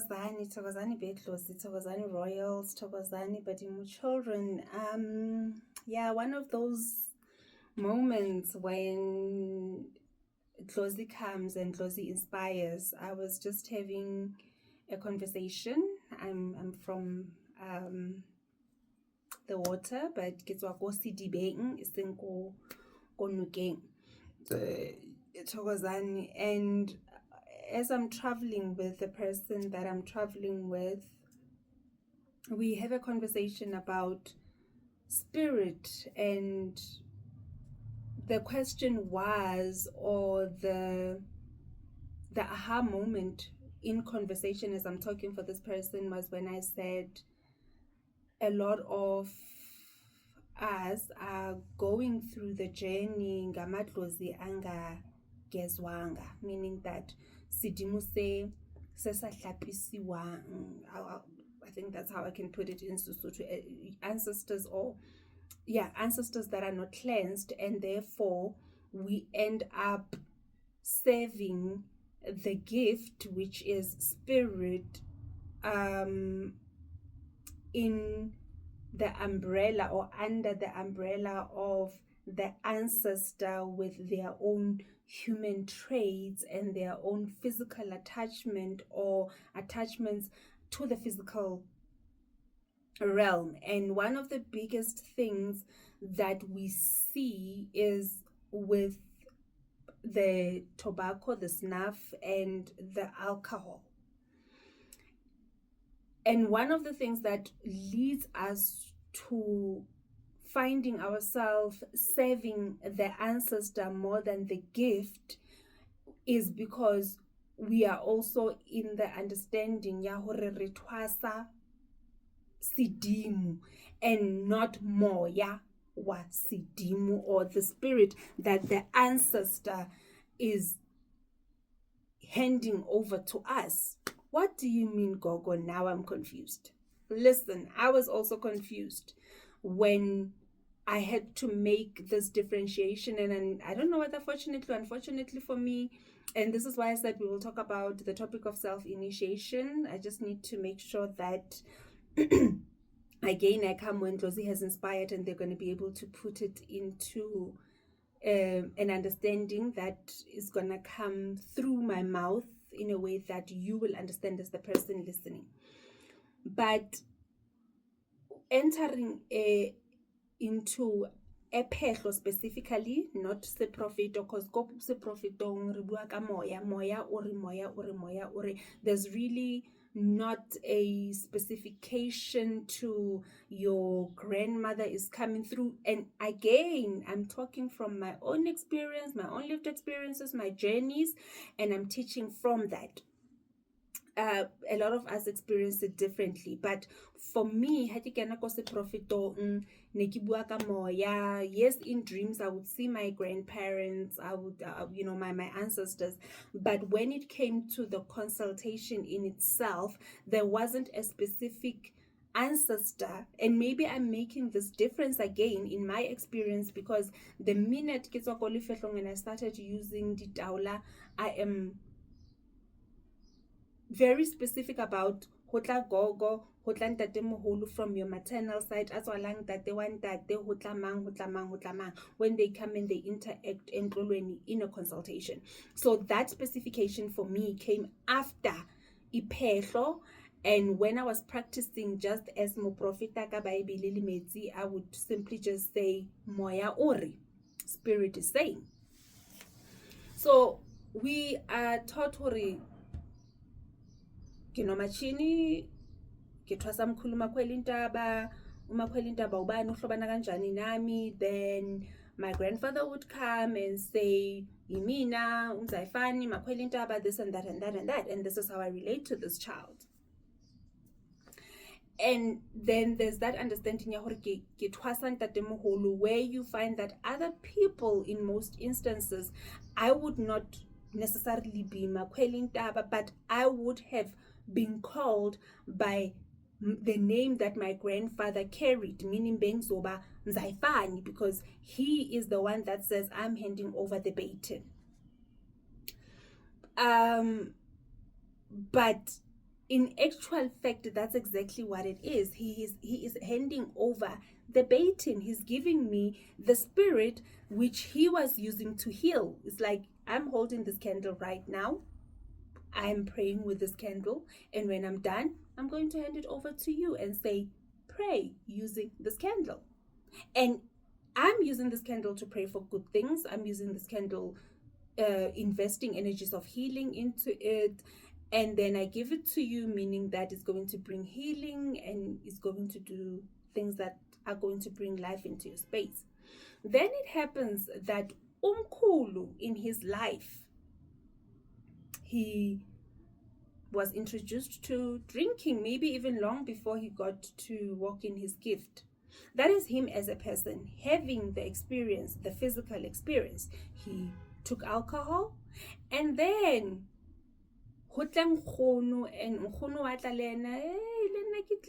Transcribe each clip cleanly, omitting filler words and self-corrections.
Thokozani Bedlosi, Thokozani Royals, Thokozani Badimu children. Yeah, one of those moments when Dlozi comes and Dlozi inspires. I was just having a conversation. I'm from the water, but ke tswa ko Sedibeng, iseng ko Nokeng. Thokozani, and as I'm traveling with the person that I'm traveling with, we have a conversation about spirit, and the question was, or the aha moment in conversation as I'm talking for this person was when I said a lot of us are going through the journey ngamadlozi anga gezwanga, meaning that sidimo se sahlapisiwang. I think that's how I can put it in Sesotho. Ancestors, or ancestors that are not cleansed, and therefore we end up serving the gift, which is spirit, in the umbrella or under the umbrella of the ancestor with their own human traits and their own physical attachment or attachments to the physical realm. And one of the biggest things that we see is with the tobacco, the snuff, and the alcohol. And one of the things that leads us to finding ourselves serving the ancestor more than the gift is because we are also in the understanding ya hore re thwasa Sidimu and not moya wa Sidimu, or the spirit that the ancestor is handing over to us. What do you mean, Gogo? Now I'm confused. Listen, I was also confused when I had to make this differentiation, and I don't know whether unfortunately for me, and this is why I said we will talk about the topic of self-initiation. I just need to make sure that again, I come when Dlozi has inspired, and they're going to be able to put it into an understanding that is going to come through my mouth in a way that you will understand as the person listening. But entering into a phehlo specifically, not se profito, because go se profitong re bua ka moya ore, there's really not a specification to your grandmother is coming through. And again, I'm talking from my own experience, my own lived experiences, my journeys, and I'm teaching from that. A lot of us experience it differently, but for me, yes, in dreams I would see my grandparents, I would my ancestors, but when it came to the consultation in itself, there wasn't a specific ancestor. And maybe I'm making this difference again in my experience, because the minute when I started using the Daula, I am very specific about hotla gogo, hotla ntate moholo from your maternal side, as well as that they want that they hotla mang, when they come and they interact in a consultation. So that specification for me came after ipehlo. And when I was practicing just as moprofita ka Bible metsi, I would simply just say moya ori, spirit is saying. So we are taught hori machini ke thwasa mkhulu makhwela intaba, umakhwela intaba ubani uhlobana kanjani nami. Then my grandfather would come and say yimina umzayifani makhwela intaba, this and that and that and that, and this is how I relate to this child. And then there's that understanding ya hore ke thwasa ntate moholo, where you find that other people, in most instances, I would not necessarily be makhwela intaba, but I would have been called by the name that my grandfather carried, meaning Bengzoba Mzaifani, because he is the one that says I'm handing over the baton. But in actual fact, that's exactly what it is. He is handing over the baton. He's giving me the spirit which he was using to heal. It's like, I'm holding this candle right now. I'm praying with this candle, and when I'm done, I'm going to hand it over to you and say, pray using this candle. And I'm using this candle to pray for good things. I'm using this candle, investing energies of healing into it, and then I give it to you, meaning that it's going to bring healing and it's going to do things that are going to bring life into your space. Then it happens that umkhulu in his life, he was introduced to drinking, maybe even long before he got to walk in his gift. That is him as a person having the experience, the physical experience. He took alcohol, and then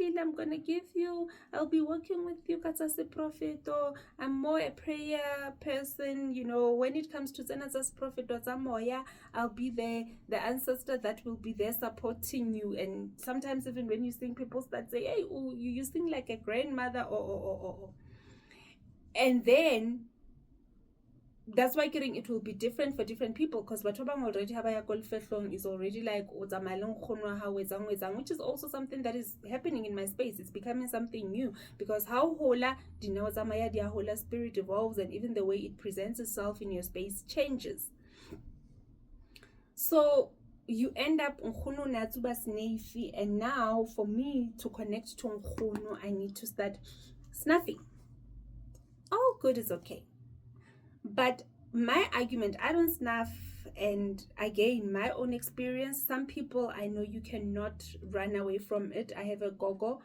and I'm gonna give you, I'll be working with you as a prophet, or I'm more a prayer person, when it comes to as prophet or Zamoya, I'll be there, the ancestor that will be there supporting you. And sometimes even when you sing, people start say, hey, oh, you sing like a grandmother, or. And then that's why it will be different for different people, because batho bang already ha ba ya golfehlong is already like o tsamaeleng nkgono wa hao etsang, which is also something that is happening in my space. It's becoming something new, because how hola dineo tsamaya dia hola, spirit evolves, and even the way it presents itself in your space changes. So you end up nkgono natsuba snaifi, and now for me to connect to nkgono, I need to start snuffing. All good is okay. But my argument, I don't snuff, and again, my own experience, some people, I know you cannot run away from it. I have a gogo,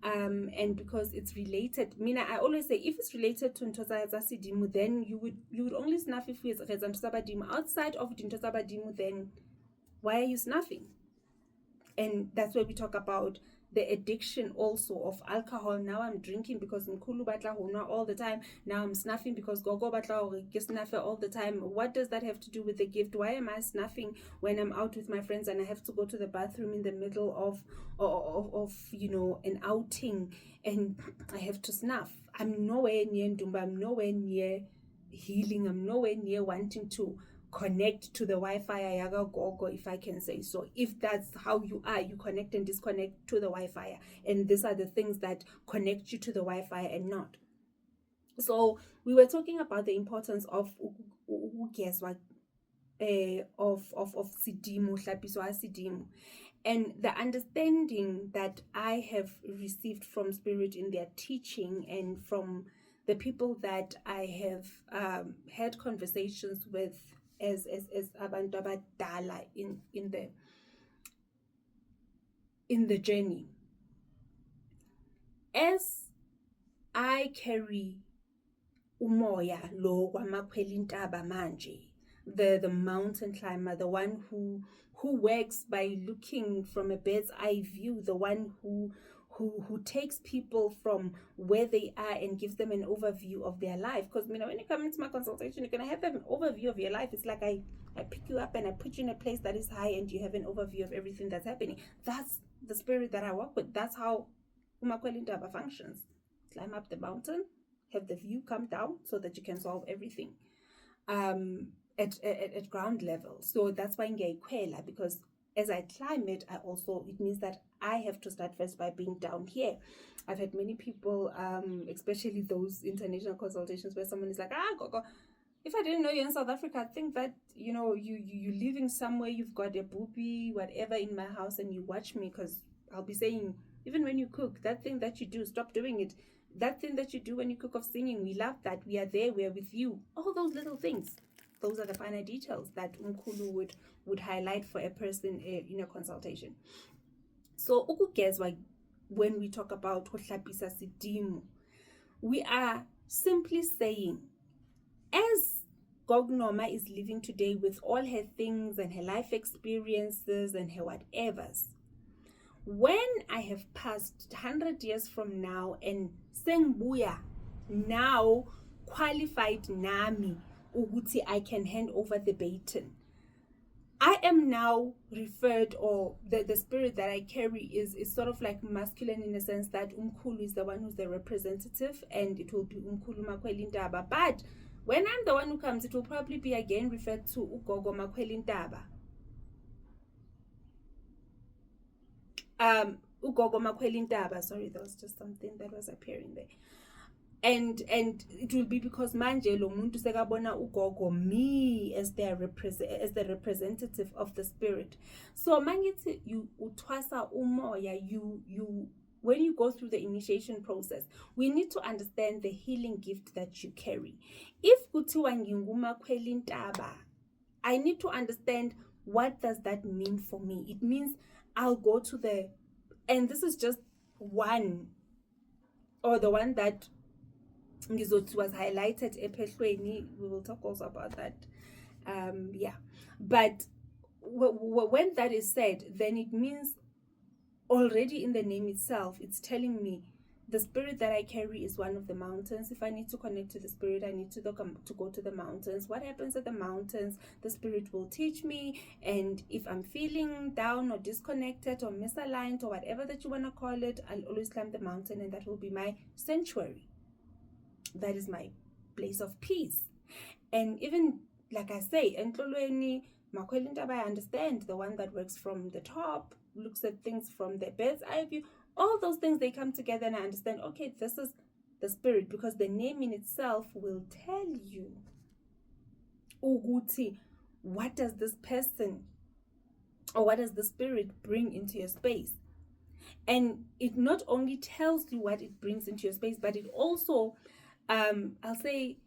and because it's related, I always say, if it's related to Ntosa Sidimu, then you would only snuff if it's Ntosa Badimu. Outside of Ntosa Badimu, then why are you snuffing? And that's where we talk about the addiction also of alcohol. Now I'm drinking because Nkulu batla hona all the time. Now I'm snuffing because Gogo batla snuffer all the time. What does that have to do with the gift? Why am I snuffing when I'm out with my friends and I have to go to the bathroom in the middle of an outing, and I have to snuff? I'm nowhere near Ndumba. I'm nowhere near healing. I'm nowhere near wanting to connect to the Wi-Fi ayaga gogo, if I can say so. If that's how you are, you connect and disconnect to the Wi-Fi, and these are the things that connect you to the Wi-Fi and not. So we were talking about the importance of Sidimu, Hlapiswa Sidimu, and the understanding that I have received from Spirit in their teaching, and from the people that I have had conversations with as abantu abadala in the journey. As I carry umoya lo kwamakhwela intaba manje, the mountain climber, the one who works by looking from a bird's eye view, the one who takes people from where they are and gives them an overview of their life. Because when you come into my consultation, you're gonna have an overview of your life. It's like I pick you up and I put you in a place that is high, and you have an overview of everything that's happening. That's the spirit that I work with. That's how umakhwela intaba functions. Climb up the mountain, have the view, come down, so that you can solve everything at ground level. So that's why ngiyayikhwela, because as I climb it, it means that I have to start first by being down here. I've had many people, especially those international consultations where someone is like, Gogo, if I didn't know you're in South Africa, I'd think that, you're living somewhere, you've got a boopy, whatever in my house, and you watch me, because I'll be saying, even when you cook, that thing that you do, stop doing it. That thing that you do when you cook of singing, we love that. We are there, we are with you. All those little things. Those are the finer details that Umkhulu would highlight for a person in a consultation. So ukugezwa, when we talk about Hohlapisa Sidimu, we are simply saying, as Gognoma is living today with all her things and her life experiences and her whatevers, when I have passed 100 years from now and Sengbuya now qualified Nami, Uguti, I can hand over the baton. I am now referred, or the spirit that I carry is sort of like masculine in the sense that Umkhulu is the one who's the representative, and it will be Umkhulu Makwelintaba. But when I'm the one who comes, it will probably be again referred to Ugogo Makwelintaba. Ugogo Makwelintaba. Sorry, there was just something that was appearing there. And it will be because manje lo muntu sekabona ugogo me as the representative of the spirit. So mangithi you utwasa umoya, you when you go through the initiation process, we need to understand the healing gift that you carry. If kuthiwa ngingumakhwelintaba, I need to understand what does that mean for me. It means I'll go to and this is just one, or the one that was highlighted ephehlweni. We will talk also about that. But when that is said, then it means already in the name itself, it's telling me the spirit that I carry is one of the mountains. If I need to connect to the spirit, I need to go to the mountains. What happens at the mountains, the spirit will teach me. And if I'm feeling down or disconnected or misaligned or whatever that you want to call it, I'll always climb the mountain, and that will be my sanctuary. That is my place of peace. And even like I say, Entlolweni Makwelintaba, I understand, the one that works from the top, looks at things from the bird's eye view. All those things, they come together, and I understand, okay, this is the spirit, because the name in itself will tell you Uguti, what does this person, or what does the spirit bring into your space. And it not only tells you what it brings into your space, but it also I'll say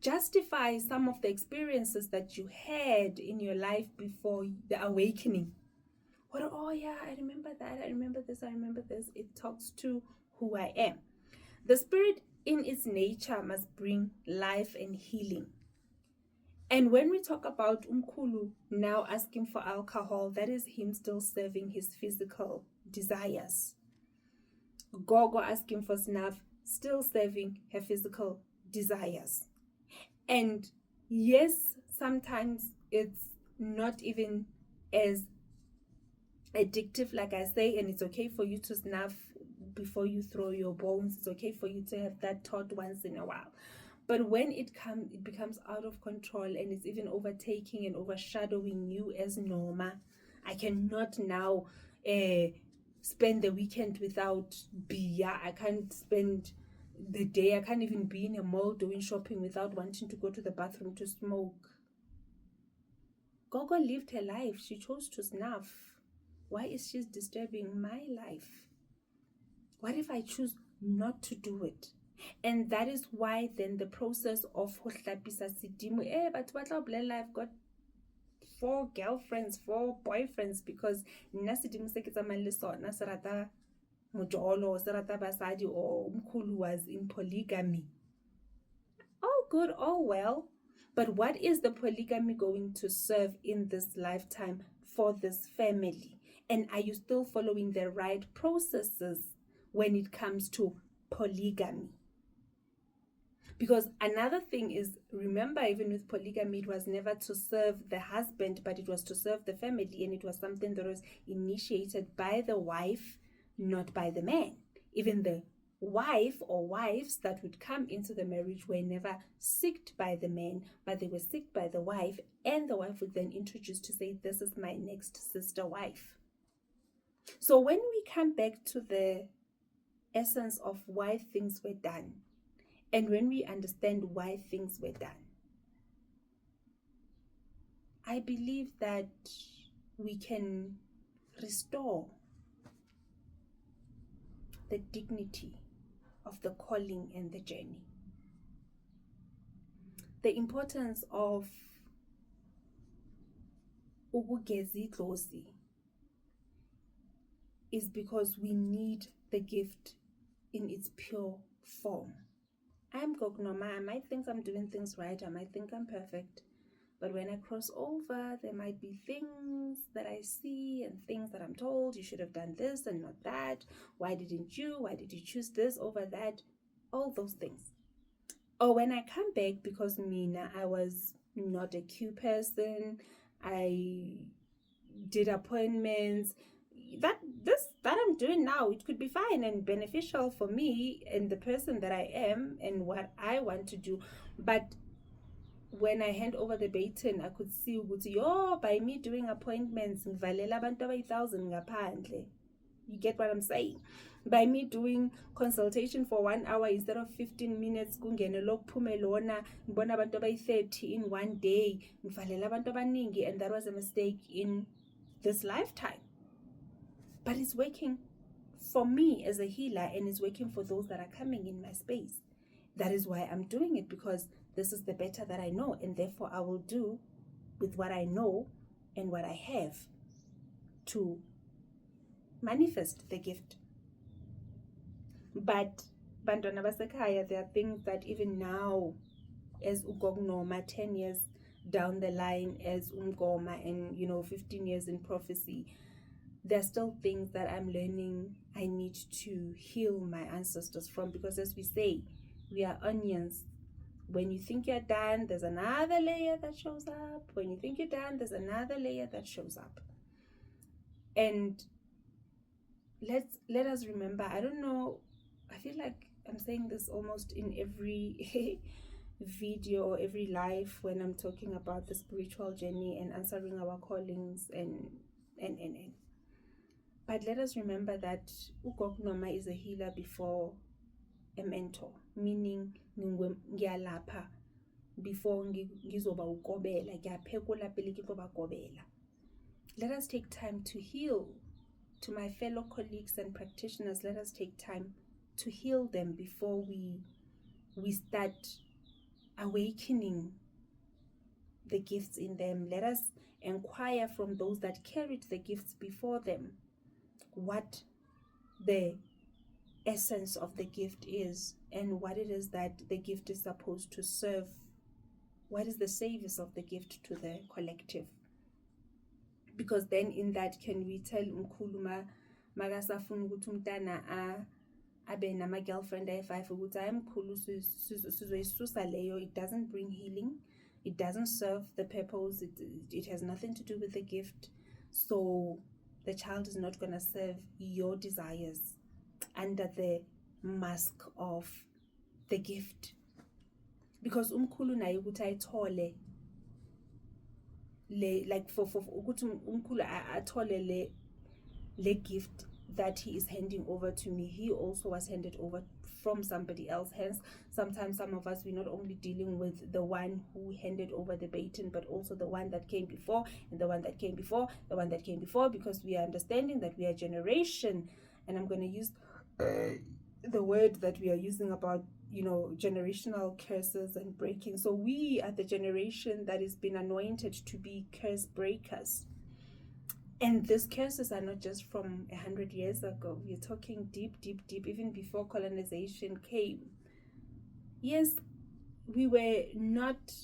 justify some of the experiences that you had in your life before the awakening. Oh yeah, I remember that, I remember this. It talks to who I am. The spirit in its nature must bring life and healing. And when we talk about Umkhulu now asking for alcohol, that is him still serving his physical desires. Gogo asking for snuff, still serving her physical desires. And yes, sometimes it's not even as addictive, like I say, and it's okay for you to snuff before you throw your bones. It's okay for you to have that thought once in a while. But when it becomes out of control, and it's even overtaking and overshadowing you as Norma. I cannot now spend the weekend without beer. I can't spend the day, I can't even be in a mall doing shopping without wanting to go to the bathroom to smoke. Gogo lived her life. She chose to snuff. Why is she disturbing my life? What if I choose not to do it? And that is why then the process of Hohlapisa Sidimu, but what I've got 4 girlfriends, 4 boyfriends, because nna Sidimu se ke tsamayang le sona se rata mojolo, se rata basadi, or Umkhulu was in polygamy. All good, all well. But what is the polygamy going to serve in this lifetime for this family? And are you still following the right processes when it comes to polygamy? Because another thing is, remember, even with polygamy, it was never to serve the husband, but it was to serve the family, and it was something that was initiated by the wife, not by the man. Even the wife or wives that would come into the marriage were never sicked by the man, but they were sicked by the wife, and the wife would then introduce to say, this is my next sister wife. So when we come back to the essence of why things were done, and when we understand why things were done, I believe that we can restore the dignity of the calling and the journey. The importance of ukugeza idlozi is because we need the gift in its pure form. I'm Gognoma. I might think I'm doing things right. I might think I'm perfect. But when I cross over, there might be things that I see and things that I'm told, you should have done this and not that. Why didn't you? Why did you choose this over that? All those things. Or when I come back, because Mina, I was not a Q person, I did appointments. That I'm doing now, it could be fine and beneficial for me and the person that I am and what I want to do. But when I hand over the baton, I could see ukuthi, yo, by me doing appointments, ngivalela abantu abayi-1,000 ngaphandle. You get what I'm saying? By me doing consultation for 1 hour instead of 15 minutes, kungene lo kuphume lona, ngibona abantu abayi-30 in one day, ngivalela abantu abaningi, and that was a mistake in this lifetime. But it's working for me as a healer, and it's working for those that are coming in my space. That is why I'm doing it, because this is the better that I know, and therefore I will do with what I know and what I have to manifest the gift. But bantwana basekhaya, there are things that even now, as ugognoma, 10 years down the line as umgoma, and 15 years in prophecy, there are still things that I'm learning I need to heal my ancestors from, because as we say, we are onions. When you think you're done, there's another layer that shows up. When you think you're done, there's another layer that shows up. And let us remember, I don't know, I feel like I'm saying this almost in every video or every live when I'm talking about the spiritual journey and answering our callings and. But let us remember that ugognoma is a healer before a mentor, meaning ngiyalapha before ngizoba ukobela, ngiyaphekula pele ke tlo ba kobela. Let us take time to heal. To my fellow colleagues and practitioners, let us take time to heal them before we start awakening the gifts in them. Let us inquire from those that carried the gifts before them what the essence of the gift is and what it is that the gift is supposed to serve. What is the service of the gift to the collective? Because then in that can we tell umkhulu makasafuna ukuthi umntana abe nama girlfriend ayi-5 ukuthi hayi mkhulu sizoyisusa leyo, it doesn't bring healing, it doesn't serve the purpose, it has nothing to do with the gift. So the child is not going to serve your desires under the mask of the gift, because umkhulu naye ukuthi ayithole like for ukuthi umkhulu athole le gift that he is handing over to me, he also was handed over from somebody else. Hence, sometimes some of us, we're not only dealing with the one who handed over the baton, but also the one that came before, and the one that came before, the one that came before, because we are understanding that we are generation. And I'm going to use the word that we are using about generational curses and breaking. So we are the generation that has been anointed to be curse breakers. And these curses are not just from 100 years ago. We're talking deep, even before colonization came. Yes, we were not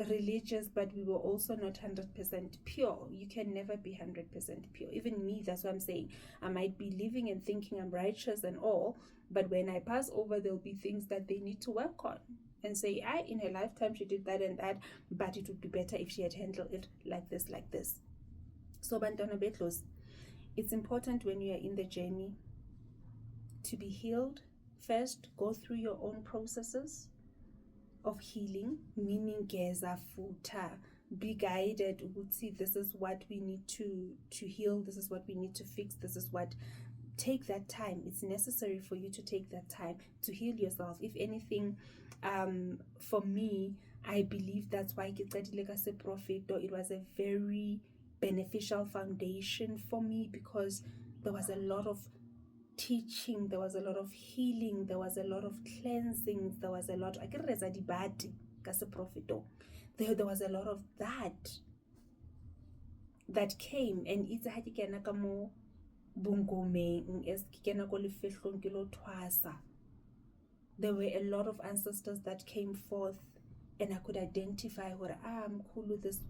religious, but we were also not 100% pure. You can never be 100% pure. Even me, that's what I'm saying. I might be living and thinking I'm righteous and all, but when I pass over, there'll be things that they need to work on and say, in her lifetime she did that and that, but it would be better if she had handled it like this. So bantwana betlos, it's important when you are in the journey to be healed. First, go through your own processes of healing, meaning geza futa, be guided. This is what we need to heal, this is what we need to fix, this is what. Take that time. It's necessary for you to take that time to heal yourself. If anything, for me, I believe that's why it was a very beneficial foundation for me, because there was a lot of teaching, there was a lot of healing, there was a lot of cleansing, there was a lot, there was a lot of that came, and it's there were a lot of ancestors that came forth, and I could identify what mkhulu, this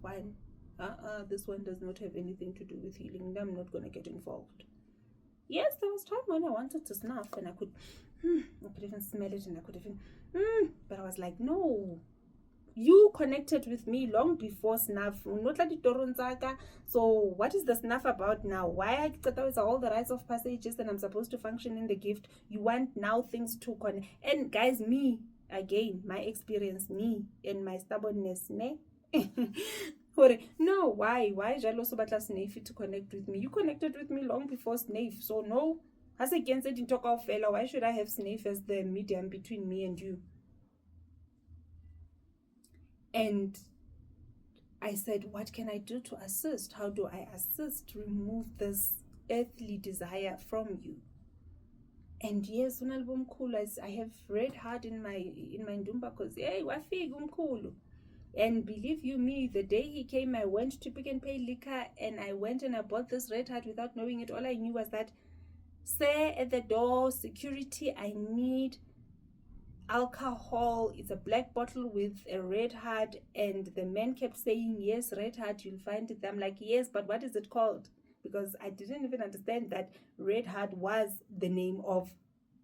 one does not have anything to do with healing. I'm not going to get involved. Yes, there was time when I wanted to snuff, and I could even smell it, and I could even but I was like, no, You connected with me long before snuff. So what is the snuff about now? Why I thought that was all the rites of passages and I'm supposed to function in the gift? You want now things to connect. And guys, me, again, my experience, me and my stubbornness, ne? No, why? Why jalo so batla Snafe to connect with me? You connected with me long before Snafe, so no. As against it in talk of fella, why should I have Snafe as the medium between me and you? And I said, what can I do to assist? How do I assist to remove this earthly desire from you? And yes, I have read hard in my ndumba because hey, wafika umkhulu. And believe you me, the day he came, I went to Pick and Pay liquor and I went and I bought this red hat without knowing it. All I knew was that, say at the door, security, I need alcohol. It's a black bottle with a red heart. And the man kept saying, yes, red heart, you'll find it. I'm like, yes, but what is it called? Because I didn't even understand that red heart was the name of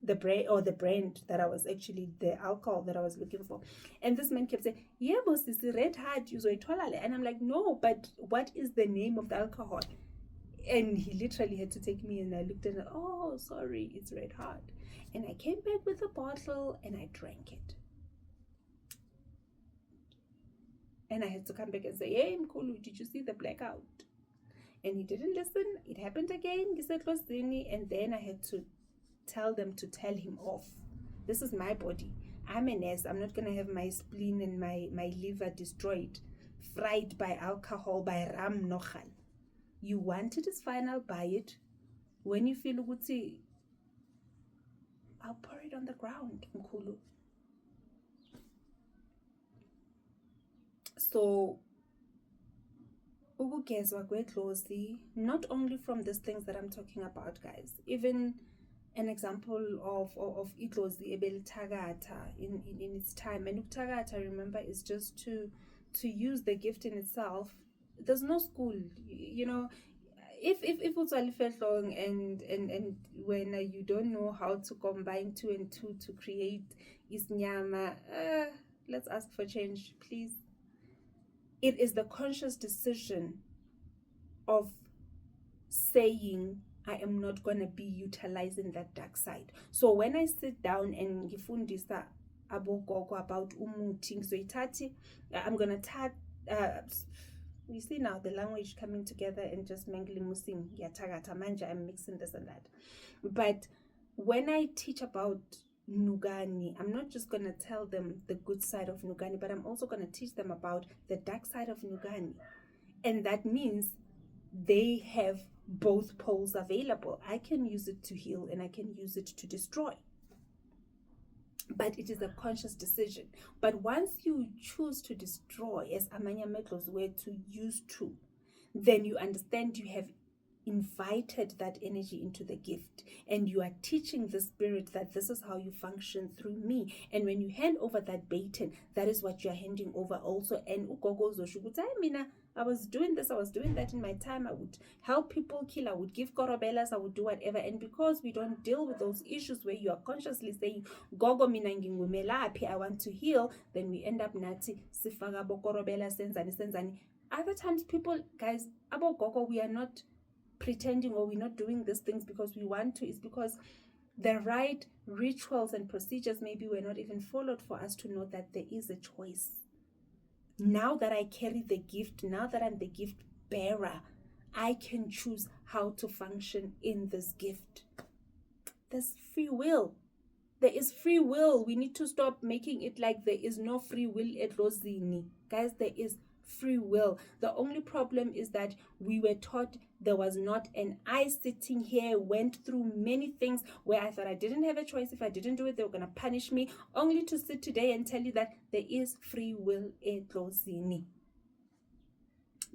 the brand, or the brand that I was actually, the alcohol that I was looking for. And this man kept saying, yeah, boss, this is red heart. And I'm like, no, but what is the name of the alcohol? And he literally had to take me, and I looked at it, oh, sorry, it's red heart. And I came back with a bottle and I drank it. And I had to come back and say, hey, Mkulu, did you see the blackout? And he didn't listen. It happened again. He said, and then I had to tell them to tell him off. This is my body. I'm an ass. I'm not going to have my spleen and my liver destroyed, fried by alcohol, by ram nochal. You want it, is fine, I'll buy it. When you feel ukuthi, I'll pour it on the ground, Mkulu. So, ukugezwa kwedlozi, not only from these things that I'm talking about, guys, even an example of idlozi ebelitagata in its time. And utagata, remember, is just to use the gift in itself. There's no school, you know. If it's long and when you don't know how to combine 2 and 2 to create isnyama, let's ask for change, please. It is the conscious decision of saying, I am not going to be utilizing that dark side. So when I sit down and ngifundisa abogogo about umuti, I'm going to start. You see now the language coming together and just mangling musing yatagata manja. I'm mixing this and that. But when I teach about Nugani, I'm not just going to tell them the good side of Nugani, but I'm also going to teach them about the dark side of Nugani. And that means they have both poles available. I can use it to heal and I can use it to destroy. But it is a conscious decision. But once you choose to destroy, as Amanya Metlos were to use to, then you understand you have invited that energy into the gift, and you are teaching the spirit that this is how you function through me. And when you hand over that baton, that is what you are handing over also. And I was doing this, I was doing that in my time. I would help people kill, I would give korobelas, I would do whatever. And because we don't deal with those issues where you are consciously saying, Gogo mina ngingumelapi, I want to heal, then we end up nati sifaga bokorobela senzani. Other times people, guys, abo gogo, we are not pretending or we're not doing these things because we want to. It's because the right rituals and procedures maybe were not even followed for us to know that there is a choice. Now that I carry the gift, now that I'm the gift bearer, I can choose how to function in this gift. There's free will. There is free will. We need to stop making it like there is no free will at Rosini. Guys, there is free will. The only problem is that we were taught there was not. And I, sitting here, went through many things where I thought I didn't have a choice. If I didn't do it, they were going to punish me, only to sit today and tell you that there is free will etlosini.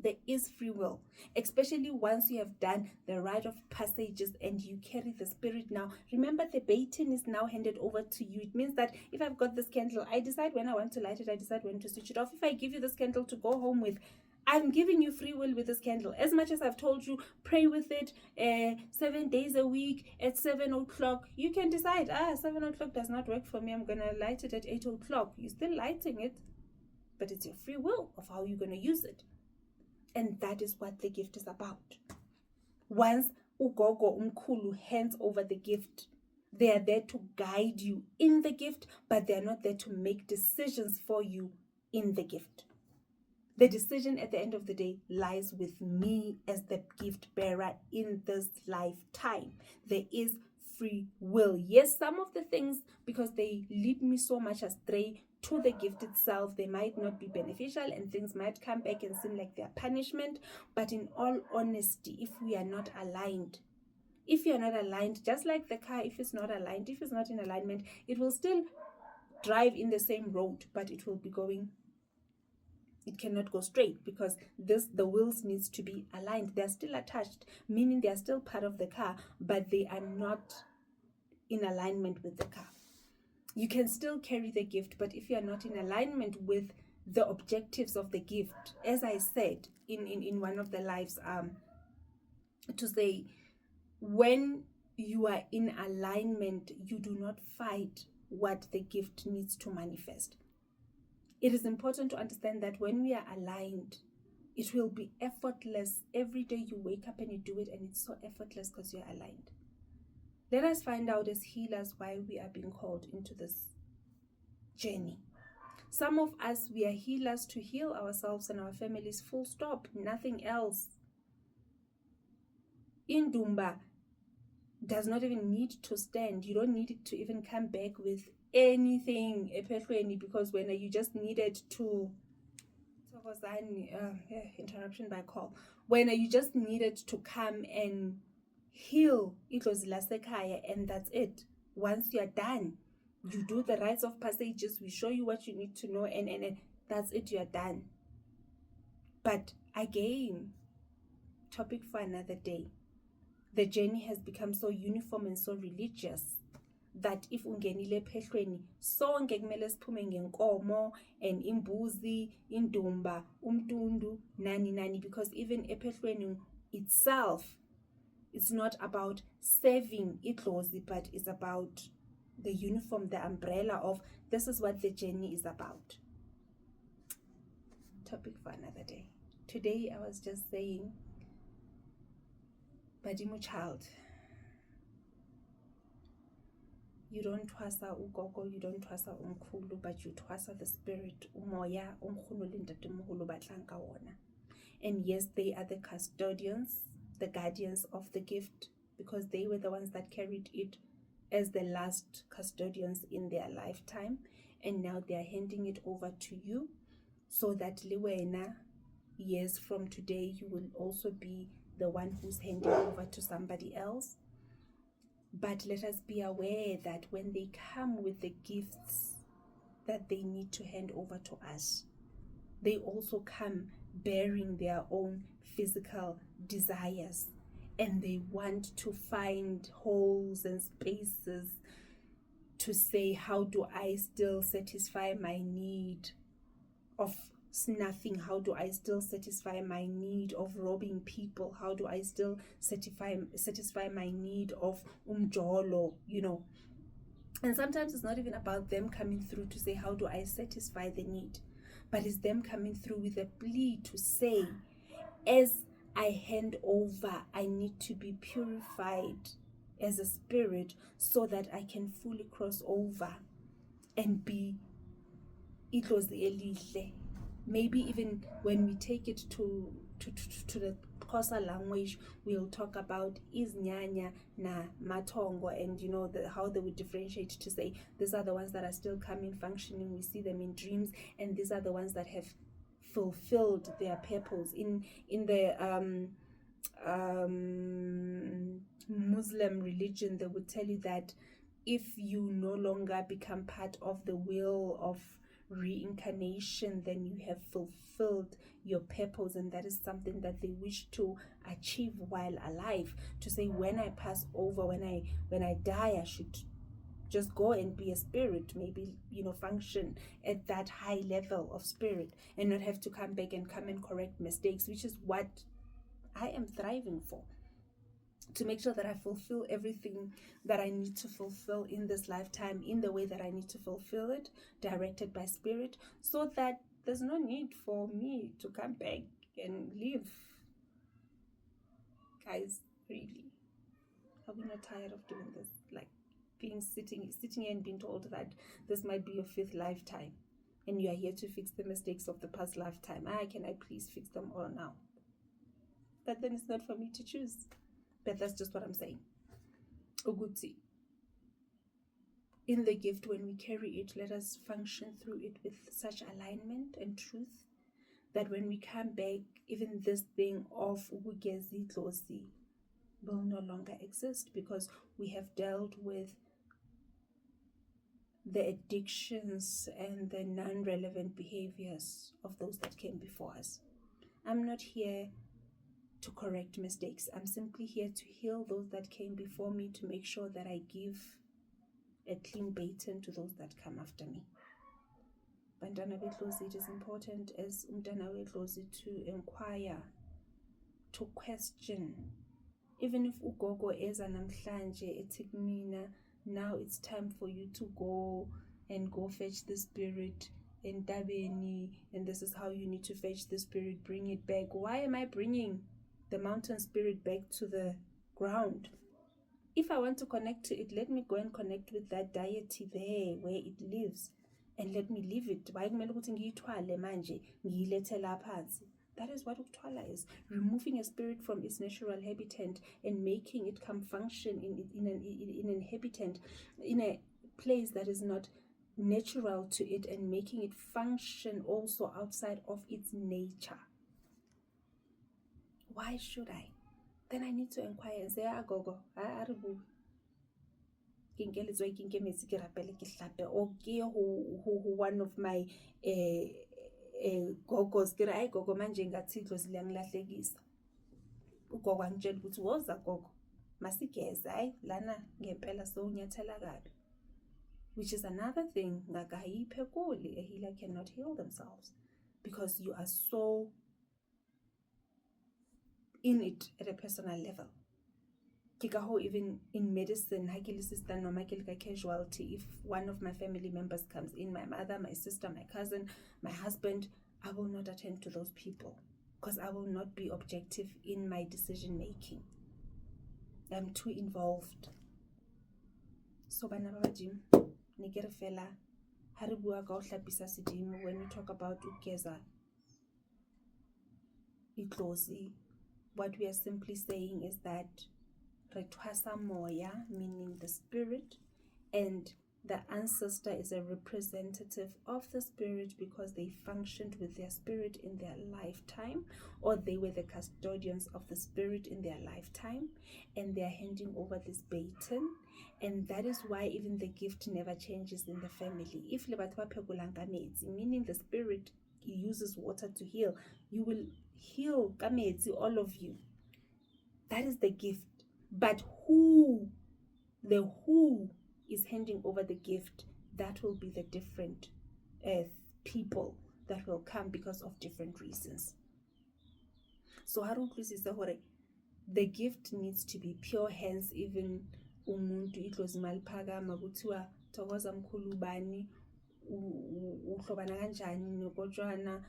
There is free will, especially once you have done the rite of passages and you carry the spirit now. Remember, the baton is now handed over to you. It means that if I've got this candle, I decide when I want to light it, I decide when to switch it off. If I give you this candle to go home with, I'm giving you free will with this candle. As much as I've told you, pray with it 7 days a week at 7 o'clock. You can decide, 7 o'clock does not work for me. I'm going to light it at 8 o'clock. You're still lighting it. but it's your free will of how you're going to use it. And that is what the gift is about. Once ugogo umkhulu hands over the gift, they are there to guide you in the gift, but they are not there to make decisions for you in the gift. The decision at the end of the day lies with me as the gift bearer in this lifetime. There is free will. Yes, some of the things, because they lead me so much astray to the gift itself, they might not be beneficial and things might come back and seem like they're punishment. But in all honesty, if we are not aligned, if you're not aligned, just like the car, if it's not aligned, if it's not in alignment, it will still drive in the same road, but it will be going, it cannot go straight, because the wheels needs to be aligned. They're still attached, meaning they're still part of the car, but they are not in alignment with the car. You can still carry the gift, but if you are not in alignment with the objectives of the gift, as I said in one of the lives, to say, when you are in alignment, you do not fight what the gift needs to manifest. It is important to understand that when we are aligned, it will be effortless. Every day you wake up and you do it, and it's so effortless because you're aligned. Let us find out as healers why we are being called into this journey. Some of us, we are healers to heal ourselves and our families, full stop, nothing else. Indumba does not even need to stand. You don't need it to even come back with anything, because when you just needed to interruption by call, when you just needed to come and heal, it was lasekaya, and that's it. Once you are done, you do the rites of passages, we show you what you need to know, and that's it, you are done. But again, topic for another day. The journey has become so uniform and so religious that if ungenile phehlweni sonke kumele siphume ngenkomo and imbuzi, indumba, umtundu, nani, because even ephehlweni itself, it's not about serving idlozi, but it's about the uniform, the umbrella of this is what the journey is about. Topic for another day. Today I was just saying, Badimu child, you don't twasa ugogo, you don't twasa umkhulu, but you twasa the spirit, umoya, umkhulu lindatemuhulu batlanka wona. And yes, they are the custodians, the guardians of the gift, because they were the ones that carried it as the last custodians in their lifetime, and now they are handing it over to you, so that liwena, years from today, you will also be the one who's handing over to somebody else. But let us be aware that when they come with the gifts that they need to hand over to us, they also come bearing their own physical desires, and they want to find holes and spaces to say, how do I still satisfy my need of snuffing? How do I still satisfy my need of robbing people? How do I still satisfy my need of umjolo, And sometimes it's not even about them coming through to say, how do I satisfy the need? But it's them coming through with a plea to say, as I hand over, I need to be purified as a spirit so that I can fully cross over and be idlozi elihle. Maybe even when we take it to the Xhosa language, we'll talk about iznyanya na matongo, and how they would differentiate to say these are the ones that are still coming, functioning. We see them in dreams, and these are the ones that have fulfilled their purpose. In the Muslim religion, they would tell you that if you no longer become part of the wheel of reincarnation, then you have fulfilled your purpose, and that is something that they wish to achieve while alive. To say, when I pass over, when I die, I should just go and be a spirit, maybe function at that high level of spirit, and not have to come back and correct mistakes, which is what I am thriving for. To make sure that I fulfill everything that I need to fulfill in this lifetime in the way that I need to fulfill it, directed by spirit, so that There's no need for me to come back and live. Guys, really, are we not tired of doing this? Like being sitting here and being told that this might be your 5th lifetime and you are here to fix the mistakes of the past lifetime. Can I please fix them all now? But then it's not for me to choose. But that's just what I'm saying. Uguti. In the gift, when we carry it, let us function through it with such alignment and truth that when we come back, even this thing of ugezi tlosi will no longer exist, because we have dealt with the addictions and the non-relevant behaviors of those that came before us. I'm not here to correct mistakes. I'm simply here to heal those that came before me, to make sure that I give a clean baton to those that come after me. Bantwana betlozi, it is important as umntana wetlozi to inquire, to question. Even if ugogo eza namhlanje ethi kumina, now it's time for you to go fetch the spirit entabeni, and this is how you need to fetch the spirit, bring it back. Why am I bringing the mountain spirit back to the ground? If I want to connect to it, let me go and connect with that deity there where it lives, and let me leave it. Why kumele ukuthi ngiyithwale manje ngiyilethe la phansi? That is what uktwala is. Removing a spirit from its natural habitat and making it come function in an habitat, in a place that is not natural to it, and making it function also outside of its nature. Why should I? Then I need to inquire and say, gogo, aribu. One of my gogos kira ay gogo manje ngathidlo silangilahlekisa. Ugogo angitshela ukuthi woza gogo masigeza hayi lana ngempela so unyathela kabi. Which is another thing, ngakayiphekuli, a healer cannot heal themselves because you are so in it at a personal level. Even in medicine, casualty, if one of my family members comes in, my mother, my sister, my cousin, my husband, I will not attend to those people because I will not be objective in my decision making. I'm too involved. So bana ba Jim, ne ke re fela ha re bua ka o hlapisa sedimo, when we talk about ugeza itlozi, what we are simply saying is that Retwasa moya, meaning the spirit, and the ancestor is a representative of the spirit because they functioned with their spirit in their lifetime, or they were the custodians of the spirit in their lifetime, and they are handing over this baton. And that is why even the gift never changes in the family. If meaning the spirit uses water to heal, you will heal kametsi, all of you. That is the gift. But who is handing over the gift, that will be the different people that will come because of different reasons. So the gift needs to be pure, hence even umuntu itlozi maliphakama kuthiwa thokoza mkhulu bani uhlobana kanjani nokotshwana,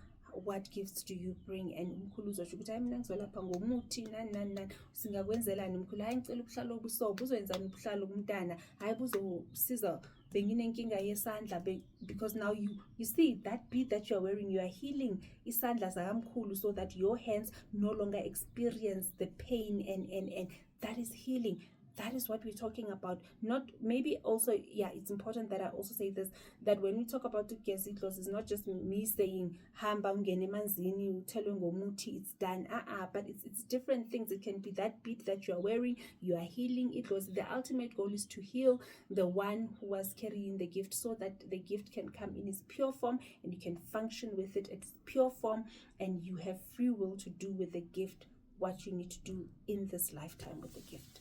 what gifts do you bring? And umkhulu uzosho ukuthi hayi mina ngizolapha ngomuthi nani singakwenzelani mkhulu, hayi ngicela ubuhlalo obusobo, uzowenzani ubuhlalo kumntana, hayi buzosiza benginenkinga yesandla, because now you see that bead that you are wearing, you are healing isandla zakamkhulu so that your hands no longer experience the pain, and that is healing. That is what we're talking about. Not maybe also, it's important that I also say this, that when we talk about ugezidlos, it's not just me saying hamba ungene emanzini uthelwe ngomuthi, it's done. But it's different things. It can be that bead that you are wearing, you are healing it. The ultimate goal is to heal the one who was carrying the gift, so that the gift can come in its pure form and you can function with it at its pure form, and you have free will to do with the gift what you need to do in this lifetime with the gift.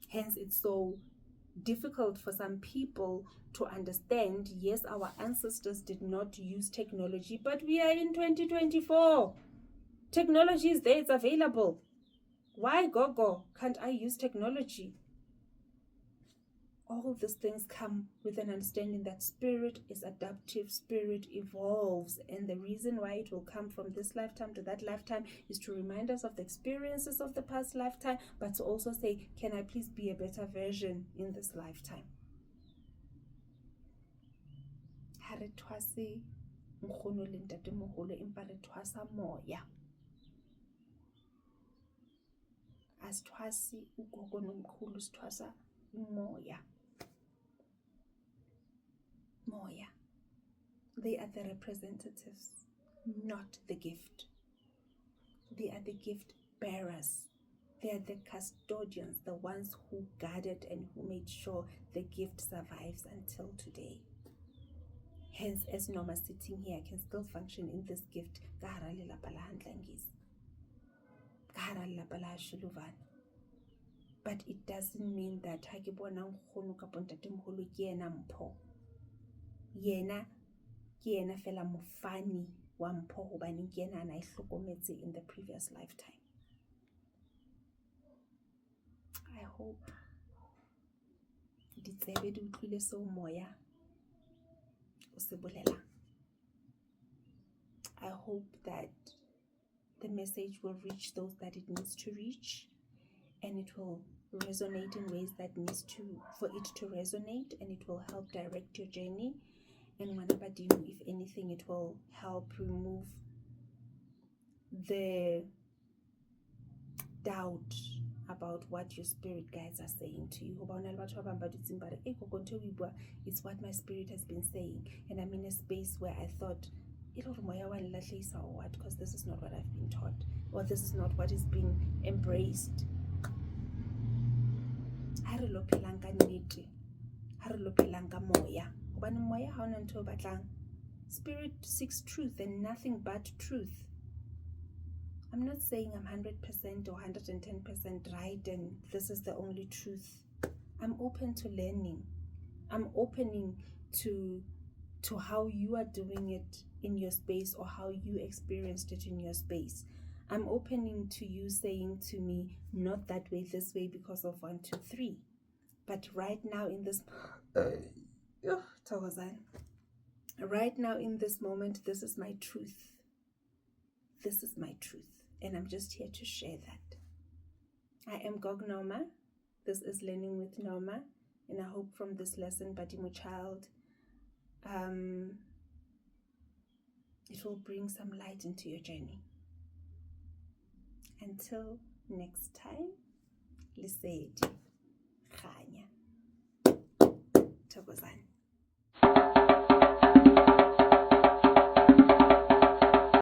Hence, it's so difficult for some people to understand. Yes, our ancestors did not use technology, but we are in 2024. Technology is there, it's available. Why, Gogo, can't I use technology? all these things come with an understanding that spirit is adaptive, spirit evolves, and the reason why it will come from this lifetime to that lifetime is to remind us of the experiences of the past lifetime, but to also say, can I please be a better version in this lifetime? Ha re thwase nkgono le ntatemoholo, empa re thwasa moya. Asithwasi ugogo nomkhulu, sithwasa moya. Moya. They are the representatives, not the gift. They are the gift bearers. They are the custodians, the ones who guarded and who made sure the gift survives until today. Hence, as Norma sitting here, I can still function in this gift. But it doesn't mean that yena fela mofani wa mpho hobane ke yena ana ihlokometse in the previous lifetime. I hope ditsebe di utlwile seo moya o se bolelang. I hope that the message will reach those that it needs to reach, and it will resonate in ways that needs to, for it to resonate, and it will help direct your journey. And if anything, it will help remove the doubt about what your spirit guides are saying to you. It's what my spirit has been saying, and I'm in a space where I thought, because this is not what I've been taught, or this is not what is being embraced. Spirit seeks truth and nothing but truth. I'm not saying I'm 100% or 110% right and this is the only truth. I'm open to learning. I'm opening to how you are doing it in your space or how you experienced it in your space. I'm opening to you saying to me, not that way, this way, because of 1, 2, 3. But right now in this right now in this moment, this is my truth. This is my truth. And I'm just here to share that. I am Gog Norma. This is Learning with Norma. And I hope from this lesson, Badimo Child, it will bring some light into your journey. Until next time, Lisedi Khanya Thokozani.